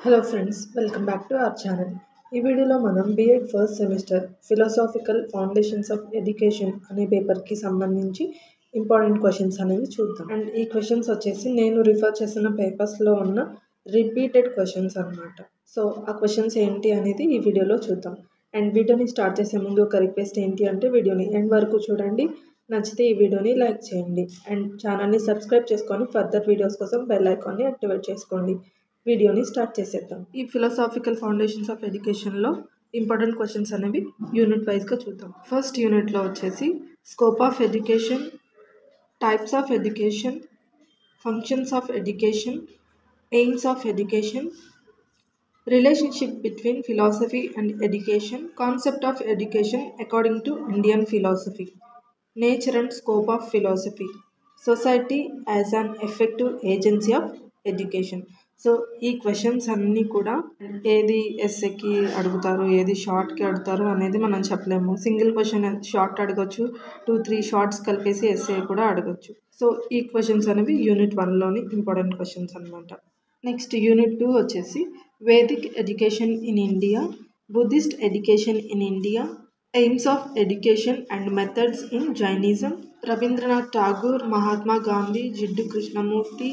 Hello friends, welcome back to our channel. ఈ వీడియోలో మనం B Ed first semester philosophical foundations of education అనే పేపర్కి సంబంధించి ఇంపార్టెంట్ క్వశ్చన్స్ అనేవి చూద్దాం. అండ్ ఈ క్వశ్చన్స్ వచ్చేసి నేను రిఫర్ చేసిన పేపర్స్లో ఉన్న రిపీటెడ్ క్వశ్చన్స్ అన్నమాట. సో ఆ క్వశ్చన్స్ ఏంటి అనేది ఈ వీడియోలో చూద్దాం. అండ్ వీడియోని స్టార్ట్ చేసే ముందు ఒక రిక్వెస్ట్ ఏంటి అంటే వీడియోని ఎండ్ వరకు చూడండి. నచ్చితే ఈ వీడియోని లైక్ చేయండి అండ్ ఛానల్ని సబ్స్క్రైబ్ చేసుకొని ఫర్దర్ వీడియోస్ కోసం బెల్ ఐకాన్ని యాక్టివేట్ చేసుకోండి. వీడియోని స్టార్ట్ చేసేద్దాం. ఈ ఫిలాసాఫికల్ ఫౌండేషన్స్ ఆఫ్ ఎడ్యుకేషన్లో ఇంపార్టెంట్ క్వశ్చన్స్ అనేవి యూనిట్ వైజ్గా చూద్దాం. ఫస్ట్ యూనిట్లో వచ్చేసి scope of education, types of education, functions of education, AIIMS of education, relationship between philosophy and education, concept of education according to Indian philosophy, nature and scope of philosophy, society as an effective agency of education. So ఈ questions అన్నీ కూడా ఏది ఎస్ఏకి అడుగుతారు, ఏది షార్ట్కి అడుగుతారు అనేది మనం చెప్పలేము. సింగిల్ క్వశ్చన్ షార్ట్ అడగచ్చు, 2-3 షార్ట్స్ కలిపేసి ఎస్ఏ కూడా అడగచ్చు. సో ఈ క్వశ్చన్స్ అనేవి యూనిట్ 1లోని ఇంపార్టెంట్ క్వశ్చన్స్ అనమాట. నెక్స్ట్ యూనిట్ 2 వచ్చేసి Vedic education in India, Buddhist education in India, aims of education and methods in Jainism, Rabindranath Tagore, Mahatma Gandhi, Jiddu Krishnamurti,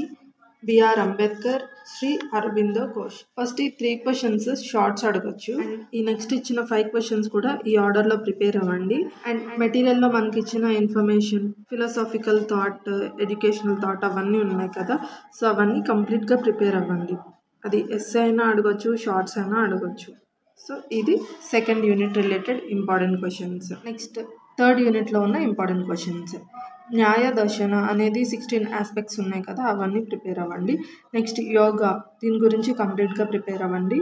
B R Ambedkar, Shri Aurobindo Ghosh. First ఈ 3 క్వశ్చన్స్ షార్ట్స్ అడగచ్చు. అండ్ ఈ నెక్స్ట్ ఇచ్చిన 5 క్వశ్చన్స్ కూడా ఈ ఆర్డర్లో ప్రిపేర్ అవ్వండి. అండ్ మెటీరియల్లో మనకి ఇచ్చిన information, philosophical thought, educational thought అవన్నీ ఉన్నాయి కదా, సో అవన్నీ కంప్లీట్గా ప్రిపేర్ అవ్వండి. అది ఎస్ఏ అయినా అడగచ్చు, షార్ట్స్ అయినా అడగచ్చు. సో ఇది second unit related important questions. Next third యూనిట్లో ఉన్న ఇంపార్టెంట్ క్వశ్చన్స్. న్యాయ దర్శన అనేది 16 ఆస్పెక్ట్స్ ఉన్నాయి కదా, అవన్నీ ప్రిపేర్ అవ్వండి. నెక్స్ట్ యోగా, దీని గురించి కంప్లీట్గా ప్రిపేర్ అవ్వండి.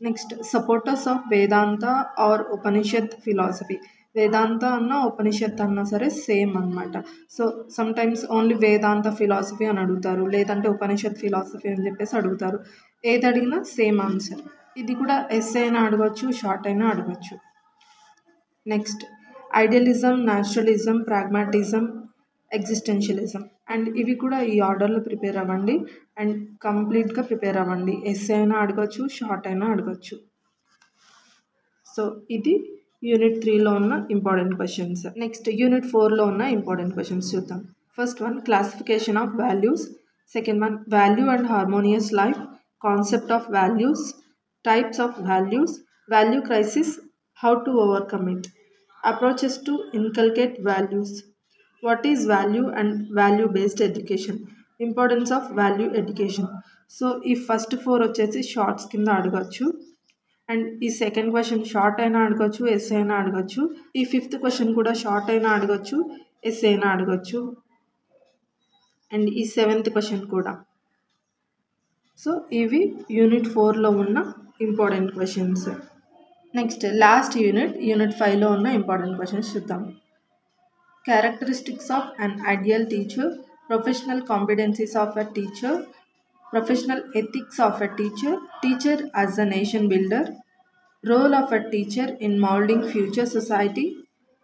Next supporters of Vedanta or Upanishad philosophy, Vedanta అన్నా ఉపనిషత్ అన్నా సరే సేమ్ అనమాట. So sometimes only Vedanta philosophy అని అడుగుతారు, లేదంటే ఉపనిషత్ ఫిలాసఫీ అని చెప్పేసి అడుగుతారు. ఏది అడిగినా సేమ్ ఆన్సర్. ఇది కూడా ఎస్ఏ అయినా అడగచ్చు, షార్ట్ అయినా అడగచ్చు. Next idealism, naturalism, pragmatism, existentialism. And ఇవి కూడా ఈ ఆర్డర్లో ప్రిపేర్ అవ్వండి అండ్ కంప్లీట్గా ప్రిపేర్ అవ్వండి. ఎస్ఏ అయినా అడగచ్చు, షార్ట్ అయినా అడగచ్చు. సో ఇది యూనిట్ 3లో ఉన్న ఇంపార్టెంట్ క్వశ్చన్స్. నెక్స్ట్ యూనిట్ 4లో ఉన్న ఇంపార్టెంట్ క్వశ్చన్స్ చూద్దాం. First one classification of values, second one value and harmonious life, concept of values, types of values, value crisis, how to overcome it, approaches to inculcate values, what is value and value based education, importance of value education. So ఈ first 4 వచ్చేసి shorts కింద అడగచ్చు. And ఈ second question short అయినా అడగచ్చు, SA అయినా అడగచ్చు. ఈ 5th క్వశ్చన్ కూడా షార్ట్ అయినా అడగచ్చు, ఎస్ఏ అయినా అడగచ్చు. అండ్ ఈ 7th క్వశ్చన్ కూడా. సో ఇవి యూనిట్ 4లో ఉన్న important questions. Next last unit 5లో ఉన్న ఇంపార్టెంట్ క్వశ్చన్స్ చూద్దాం. Characteristics of an ideal teacher, professional competencies of a teacher, professional ethics of a teacher, teacher as a nation builder, role of a teacher in molding future society,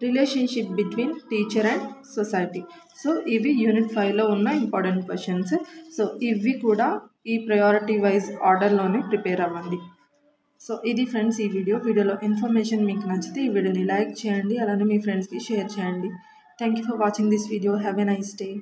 relationship between teacher and society. So ఇవి unit 5లో ఉన్న important questions. So ఇవి కూడా ఈ priority wise ఆర్డర్లోనే prepare అవ్వండి. So ఇది friends ఈ వీడియోలో ఇన్ఫర్మేషన్ మీకు నచ్చితే ఈ వీడియోని లైక్ చేయండి, అలానే మీ ఫ్రెండ్స్కి షేర్ చేయండి. Thank you for watching this video. Have a nice day.